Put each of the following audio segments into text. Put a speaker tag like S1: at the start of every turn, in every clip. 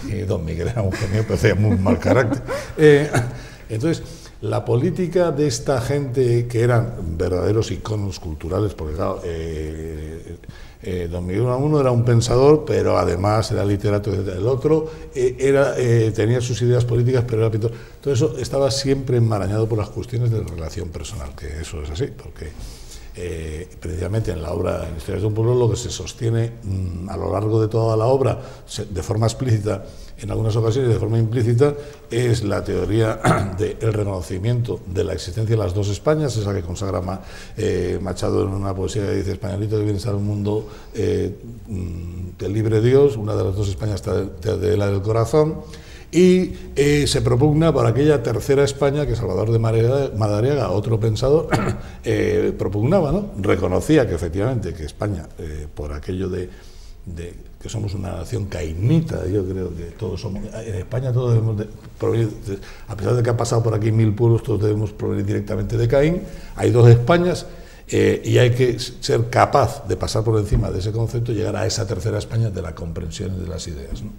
S1: y don Miguel era un genio, pero hacía muy mal carácter. Entonces, la política de esta gente que eran verdaderos iconos culturales, porque claro, don Miguel Unamuno era un pensador, pero además era literato, el otro tenía sus ideas políticas, pero era pintor. Todo eso estaba siempre enmarañado por las cuestiones de relación personal, que eso es así, porque precisamente en la obra en Historias de un pueblo lo que se sostiene a lo largo de toda la obra, de forma explícita, en algunas ocasiones de forma implícita, es la teoría del reconocimiento de la existencia de las dos Españas, esa que consagra Machado en una poesía que dice: españolito que vienes al mundo, te libre Dios, una de las dos Españas de la del corazón. Y se propugna para aquella tercera España que Salvador de Madariaga, otro pensador, propugnaba, ¿no? Reconocía que efectivamente que España, por aquello de que somos una nación cainita, yo creo que todos somos, en España todos debemos provenir, a pesar de que ha pasado por aquí 1000 pueblos, todos debemos provenir directamente de Caín. Hay dos Españas y hay que ser capaz de pasar por encima de ese concepto y llegar a esa tercera España de la comprensión de las ideas, ¿no?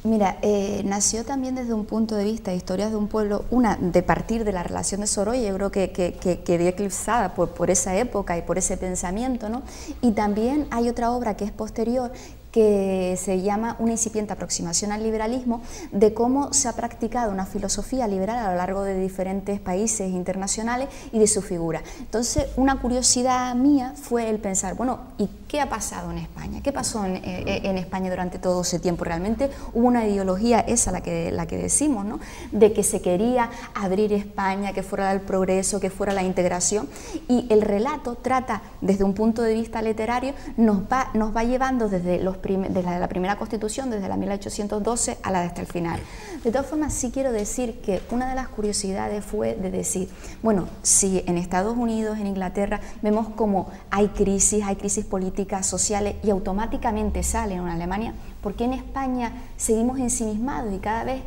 S2: Mira, nació también desde un punto de vista de Historias de un pueblo, una de partir de la relación de Sorolla, yo creo que quedó eclipsada por esa época y por ese pensamiento, ¿no? Y también hay otra obra que es posterior, que se llama Una incipiente aproximación al liberalismo, de cómo se ha practicado una filosofía liberal a lo largo de diferentes países internacionales y de su figura. Entonces, una curiosidad mía fue el pensar, bueno, ¿y qué ha pasado en España? ¿Qué pasó en España durante todo ese tiempo? Realmente hubo una ideología, esa la que decimos, ¿no? De que se quería abrir España, que fuera el progreso, que fuera la integración, y el relato trata, desde un punto de vista literario, nos va llevando desde la primera Constitución, desde la 1812 a la de hasta el final. De todas formas, sí quiero decir que una de las curiosidades fue de decir, bueno, si en Estados Unidos, en Inglaterra, vemos como hay crisis políticas, sociales, y automáticamente sale en Alemania, ¿por qué en España seguimos ensimismados y cada vez,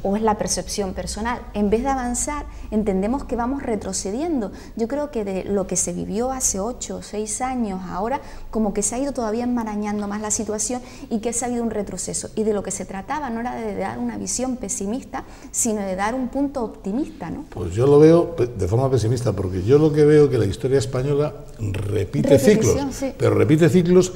S2: o es la percepción personal, en vez de avanzar, entendemos que vamos retrocediendo? Yo creo que de lo que se vivió hace 8 o 6 años, ahora como que se ha ido todavía enmarañando más la situación y que ha habido un retroceso. Y de lo que se trataba no era de dar una visión pesimista, sino de dar un punto optimista, ¿no?
S1: Pues yo lo veo de forma pesimista, porque yo lo que veo es que la historia española repite ciclos, sí. Pero repite ciclos,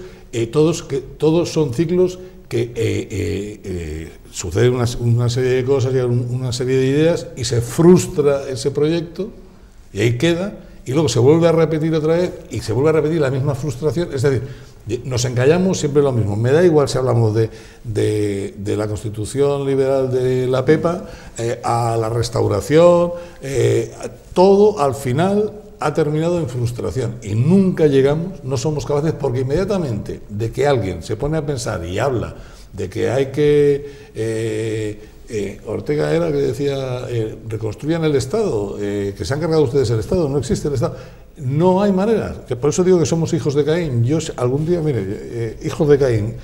S1: todos son ciclos que sucede una serie de cosas, una serie de ideas, y se frustra ese proyecto, y ahí queda, y luego se vuelve a repetir otra vez, y se vuelve a repetir la misma frustración. Es decir, nos encallamos siempre lo mismo. Me da igual si hablamos de la Constitución liberal de la Pepa, a la Restauración, todo al final ha terminado en frustración y nunca llegamos, no somos capaces, porque inmediatamente de que alguien se pone a pensar y habla de que hay que, Ortega era que decía, reconstruyan el Estado, que se han cargado ustedes el Estado, no existe el Estado, no hay manera, por eso digo que somos hijos de Caín. Yo algún día, mire, hijos de Caín,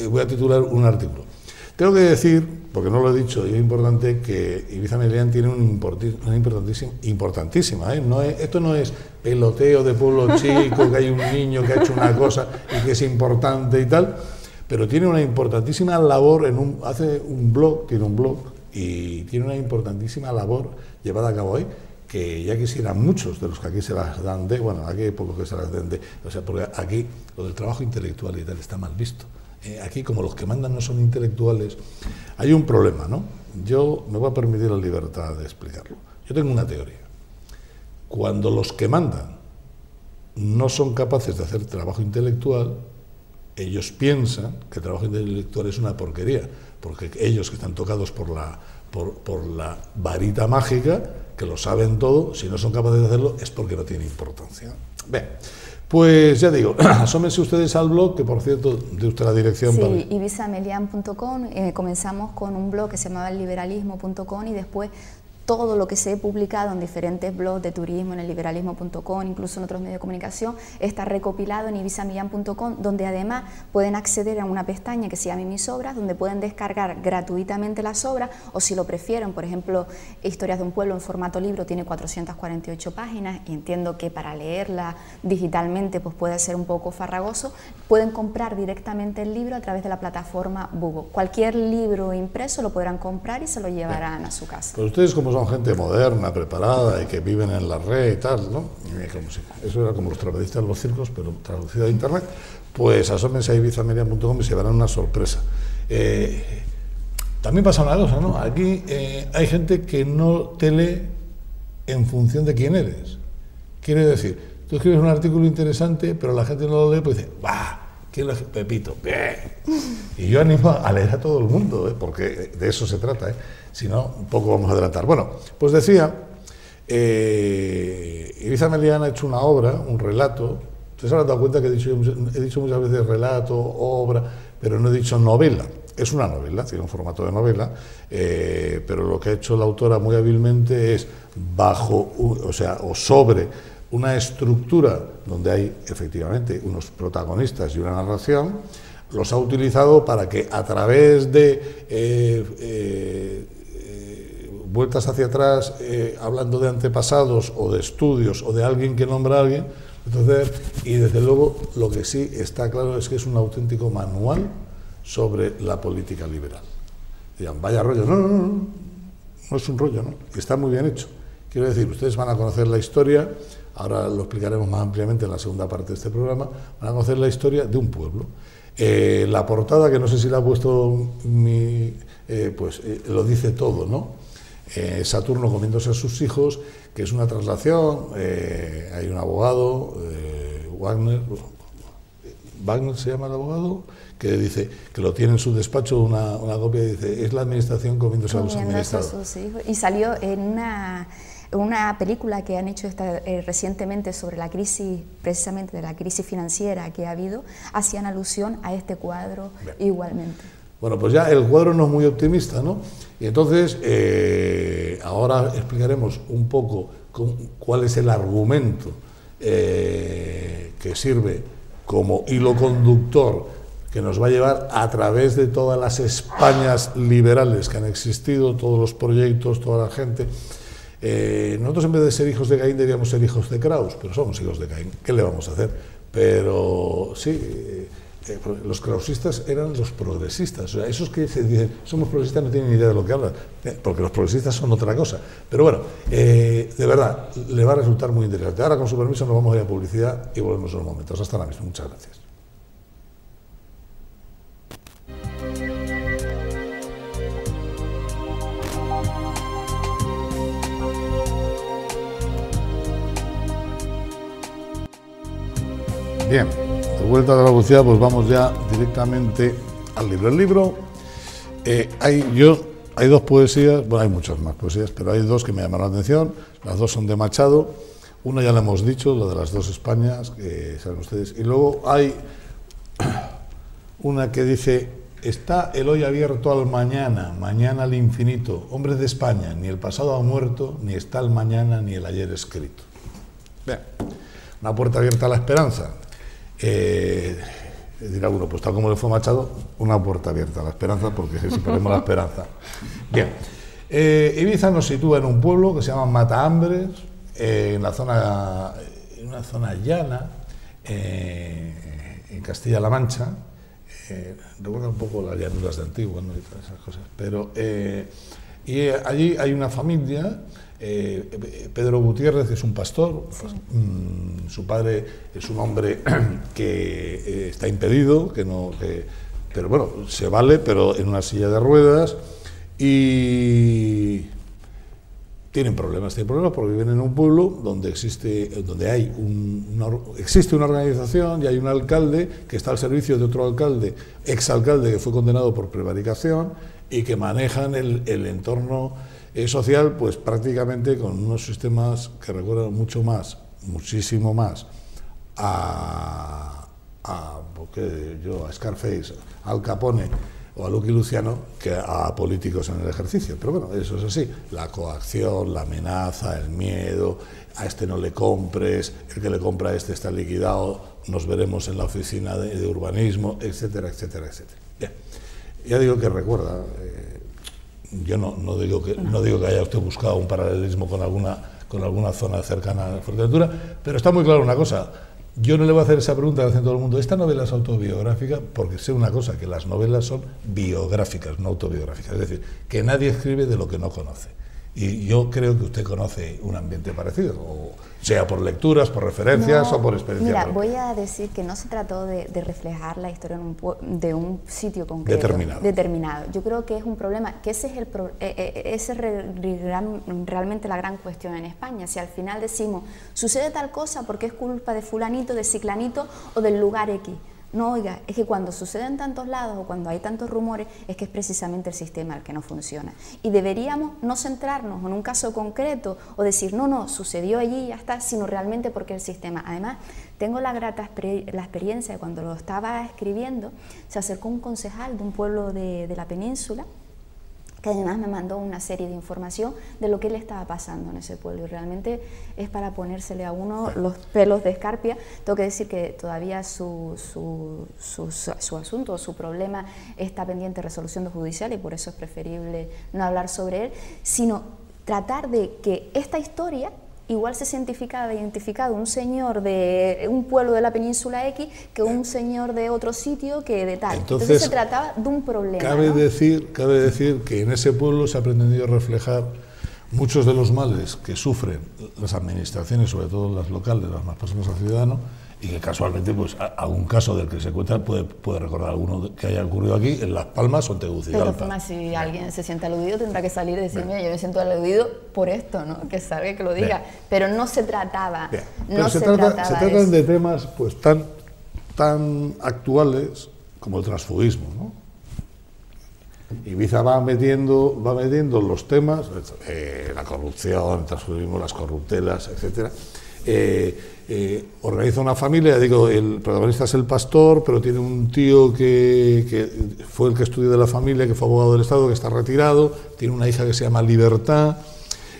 S1: voy a titular un artículo. Tengo que decir, porque no lo he dicho, y es importante, que Ibiza Melián tiene una importantísima, esto no es peloteo de pueblo chico, que hay un niño que ha hecho una cosa y que es importante y tal, pero tiene una importantísima labor, tiene un blog y tiene una importantísima labor llevada a cabo hoy, que ya quisieran muchos de los que aquí se las dan aquí hay pocos que se las den porque aquí lo del trabajo intelectual y tal está mal visto. Aquí, como los que mandan no son intelectuales, hay un problema, ¿no? Yo me voy a permitir la libertad de explicarlo. Yo tengo una teoría. Cuando los que mandan no son capaces de hacer trabajo intelectual, ellos piensan que el trabajo intelectual es una porquería, porque ellos, que están tocados por la varita mágica, que lo saben todo, si no son capaces de hacerlo es porque no tiene importancia. Bien. Pues ya digo, asómense ustedes al blog, que por cierto, de usted la dirección.
S2: Sí, ibizamelian.com, comenzamos con un blog que se llamaba liberalismo.com y después todo lo que se ha publicado en diferentes blogs de turismo, en el liberalismo.com, incluso en otros medios de comunicación, está recopilado en ibisamillán.com, donde además pueden acceder a una pestaña que se llama Mis Obras, donde pueden descargar gratuitamente las obras, o si lo prefieren, por ejemplo, Historias de un pueblo en formato libro tiene 448 páginas, y entiendo que para leerla digitalmente pues puede ser un poco farragoso, pueden comprar directamente el libro a través de la plataforma Bugo. Cualquier libro impreso lo podrán comprar y se lo llevarán a su casa.
S1: Pues ustedes, como son gente moderna, preparada y que viven en la red y tal, ¿no? Eso era como los trapezistas de los circos, pero traducido a internet, pues asómense a ibizamedia.com y se verán una sorpresa. También pasa una cosa, ¿no? Aquí hay gente que no te lee en función de quién eres. Quiere decir, tú escribes un artículo interesante, pero la gente no lo lee, pues dice, ¡bah! ¿Quién lo hace? Pepito, bien. Y yo animo a leer a todo el mundo, porque de eso se trata, si no, un poco vamos a adelantar. Bueno, pues decía, Ibiza Melián ha hecho una obra, un relato. Ustedes se han dado cuenta que he dicho muchas veces relato, obra, pero no he dicho novela. Es una novela, tiene un formato de novela, pero lo que ha hecho la autora muy hábilmente es sobre una estructura donde hay efectivamente unos protagonistas y una narración, los ha utilizado para que a través de vueltas hacia atrás, hablando de antepasados o de estudios o de alguien que nombra a alguien, entonces, y desde luego lo que sí está claro es que es un auténtico manual sobre la política liberal. Dirán, vaya rollo, no es un rollo, ¿no? Está muy bien hecho. Quiero decir, ustedes van a conocer la historia, ahora lo explicaremos más ampliamente en la segunda parte de este programa, van a conocer la historia de un pueblo. La portada, que no sé si la ha puesto lo dice todo, ¿no? Saturno comiéndose a sus hijos, que es una traslación, hay un abogado, Wagner se llama el abogado, que dice que lo tiene en su despacho una copia y dice, es la administración comiéndose a los administrados.
S2: Y salió en una película que han hecho recientemente sobre la crisis, precisamente de la crisis financiera que ha habido, hacían alusión a este cuadro. Bien. Igualmente.
S1: Bueno, pues ya el cuadro no es muy optimista, ¿no? Y entonces, ahora explicaremos un poco cuál es el argumento que sirve como hilo conductor que nos va a llevar a través de todas las Españas liberales que han existido, todos los proyectos, toda la gente. Nosotros, en vez de ser hijos de Caín, deberíamos ser hijos de Kraus, pero somos hijos de Caín. ¿Qué le vamos a hacer? Pero sí, los krausistas eran los progresistas. O sea, esos que se dicen somos progresistas no tienen ni idea de lo que hablan, porque los progresistas son otra cosa. Pero bueno, de verdad, le va a resultar muy interesante. Ahora, con su permiso, nos vamos a ir a publicidad y volvemos en unos momentos. Hasta ahora mismo. Muchas gracias. Bien, de vuelta a la publicidad, pues vamos ya directamente al libro. El libro, hay dos poesías, bueno, hay muchas más poesías, pero hay dos que me llamaron la atención. Las dos son de Machado. Una ya la hemos dicho, la de las dos Españas, que saben ustedes. Y luego hay una que dice, está el hoy abierto al mañana, mañana al infinito. Hombres de España, ni el pasado ha muerto, ni está el mañana, ni el ayer escrito. Bien, una puerta abierta a la esperanza. Dirá uno, pues tal como le fue Machado, una puerta abierta a la esperanza, porque si perdemos la esperanza. Bien, Ibiza nos sitúa en un pueblo que se llama Matahambres, en una zona llana, en Castilla-La Mancha. Recuerda un poco las llanuras de Antigua, ¿no? Y todas esas cosas. Pero, y allí hay una familia. Pedro Gutiérrez es un pastor, sí. Su padre es un hombre que está impedido, pero bueno, se vale, pero en una silla de ruedas, y tienen problemas porque viven en un pueblo donde existe una organización y hay un alcalde que está al servicio de otro alcalde, exalcalde, que fue condenado por prevaricación, y que manejan el entorno social, pues prácticamente con unos sistemas que recuerdan muchísimo más a Scarface, Al Capone, o a Lucky Luciano que a políticos en el ejercicio. Pero bueno, eso es así. La coacción, la amenaza, el miedo, a este no le compres, el que le compra a este está liquidado, nos veremos en la oficina de urbanismo, etcétera, etcétera, etcétera. Bien. Ya digo que recuerda, yo no digo que haya usted buscado un paralelismo con alguna zona cercana a Fuerteventura, pero está muy claro una cosa. Yo no le voy a hacer esa pregunta que hace todo el mundo. ¿Esta novela es autobiográfica? Porque sé una cosa, que las novelas son biográficas, no autobiográficas. Es decir, que nadie escribe de lo que no conoce. Y yo creo que usted conoce un ambiente parecido, o sea por lecturas, por referencias o por experiencia.
S2: Mira, voy a decir que no se trató de reflejar la historia de un sitio concreto. Determinado. Yo creo que es un problema, que ese es realmente la gran cuestión en España. Si al final decimos, sucede tal cosa porque es culpa de fulanito, de ciclanito o del lugar X. No, oiga, es que cuando sucede en tantos lados o cuando hay tantos rumores es que es precisamente el sistema el que no funciona. Y deberíamos no centrarnos en un caso concreto o decir, no, sucedió allí y ya está, sino realmente porque el sistema. Además, tengo la grata la experiencia de cuando lo estaba escribiendo, se acercó un concejal de un pueblo de la península, que además me mandó una serie de información de lo que le estaba pasando en ese pueblo, y realmente es para ponérsele a uno los pelos de escarpia. Tengo que decir que todavía su asunto, su problema está pendiente de resolución judicial, y por eso es preferible no hablar sobre él, sino tratar de que esta historia igual se identificado un señor de un pueblo de la península X que un señor de otro sitio que de tal. Entonces se trataba de un problema.
S1: Cabe decir que en ese pueblo se ha pretendido reflejar muchos de los males que sufren las administraciones, sobre todo las locales, las más próximas al ciudadano, y que casualmente pues algún caso del que se cuenta puede recordar alguno que haya ocurrido aquí en Las Palmas o en Tegucigalpa.
S2: De todas formas, si alguien se siente aludido, tendrá que salir y decir, mira, yo me siento aludido por esto, ¿no? Que salga y que lo diga. Bien. Pero no se trataba,
S1: se trata de temas pues tan actuales como el transfugismo, ¿no? Ibiza va metiendo los temas, la corrupción, el transfugismo, las corruptelas, etcétera. Organiza una familia, ya digo, el protagonista es el pastor, pero tiene un tío que fue el que estudió de la familia, que fue abogado del Estado, que está retirado, tiene una hija que se llama Libertad.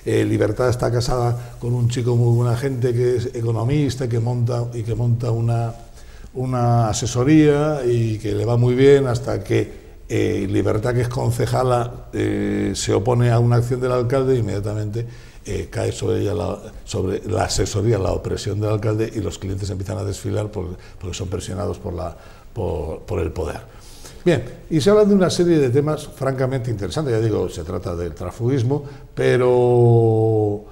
S1: Libertad está casada con un chico muy buena gente que es economista, que monta una asesoría y que le va muy bien, hasta que Libertad, que es concejala, se opone a una acción del alcalde e inmediatamente cae sobre ella sobre la asesoría, la opresión del alcalde, y los clientes empiezan a desfilar porque son presionados por el poder. Bien, y se habla de una serie de temas francamente interesantes. Ya digo, se trata del transfugismo, pero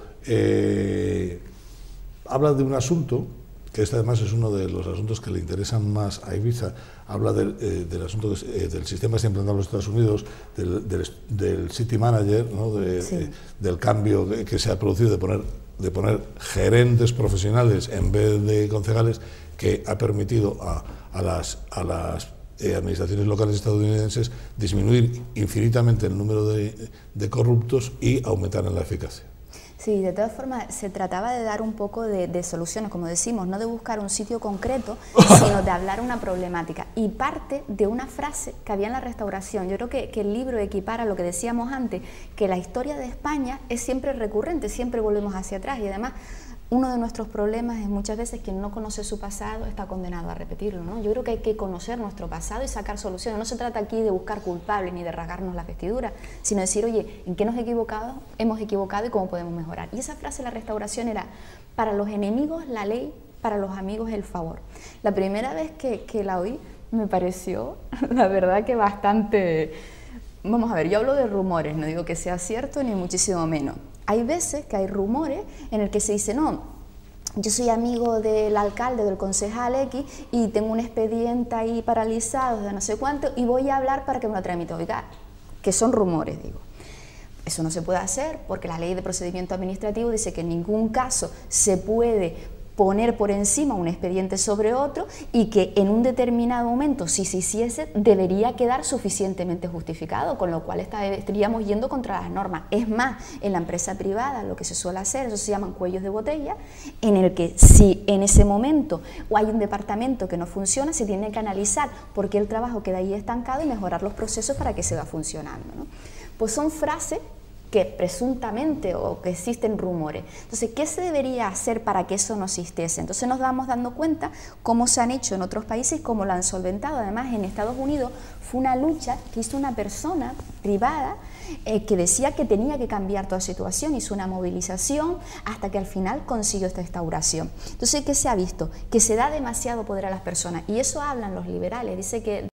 S1: habla de un asunto que este además es uno de los asuntos que le interesan más a Ibiza. Habla del asunto del sistema que se ha implantado en los Estados Unidos, del city manager, ¿no? Del cambio que se ha producido de poner gerentes profesionales en vez de concejales, que ha permitido a las administraciones locales estadounidenses disminuir infinitamente el número de corruptos y aumentar en la eficacia.
S2: Sí, de todas formas, se trataba de dar un poco de soluciones, como decimos, no de buscar un sitio concreto, sino de hablar una problemática. Y parte de una frase que había en la Restauración. Yo creo que el libro equipara lo que decíamos antes, que la historia de España es siempre recurrente, siempre volvemos hacia atrás, y además uno de nuestros problemas es muchas veces quien no conoce su pasado está condenado a repetirlo, ¿no? Yo creo que hay que conocer nuestro pasado y sacar soluciones. No se trata aquí de buscar culpables ni de rasgarnos las vestiduras, sino decir, oye, ¿en qué hemos equivocado y cómo podemos mejorar? Y esa frase de la Restauración era: para los enemigos la ley, para los amigos el favor. La primera vez que la oí me pareció, la verdad, que bastante... Vamos a ver, yo hablo de rumores, no digo que sea cierto ni muchísimo menos. Hay veces que hay rumores en el que se dice, no, yo soy amigo del alcalde, del concejal X, y tengo un expediente ahí paralizado de no sé cuánto, y voy a hablar para que me lo tramite. Oiga, que son rumores, digo. Eso no se puede hacer porque la ley de procedimiento administrativo dice que en ningún caso se puede poner por encima un expediente sobre otro y que en un determinado momento, si se hiciese, debería quedar suficientemente justificado, con lo cual estaríamos yendo contra las normas. Es más, en la empresa privada lo que se suele hacer, eso se llaman cuellos de botella, en el que si en ese momento o hay un departamento que no funciona, se tiene que analizar por qué el trabajo queda ahí estancado y mejorar los procesos para que se va funcionando, ¿no? Pues son frases que presuntamente o que existen rumores. Entonces, ¿qué se debería hacer para que eso no existiese? Entonces nos vamos dando cuenta cómo se han hecho en otros países y cómo lo han solventado. Además, en Estados Unidos fue una lucha que hizo una persona privada que decía que tenía que cambiar toda situación, hizo una movilización hasta que al final consiguió esta instauración. Entonces, ¿qué se ha visto? Que se da demasiado poder a las personas y eso hablan los liberales, dice que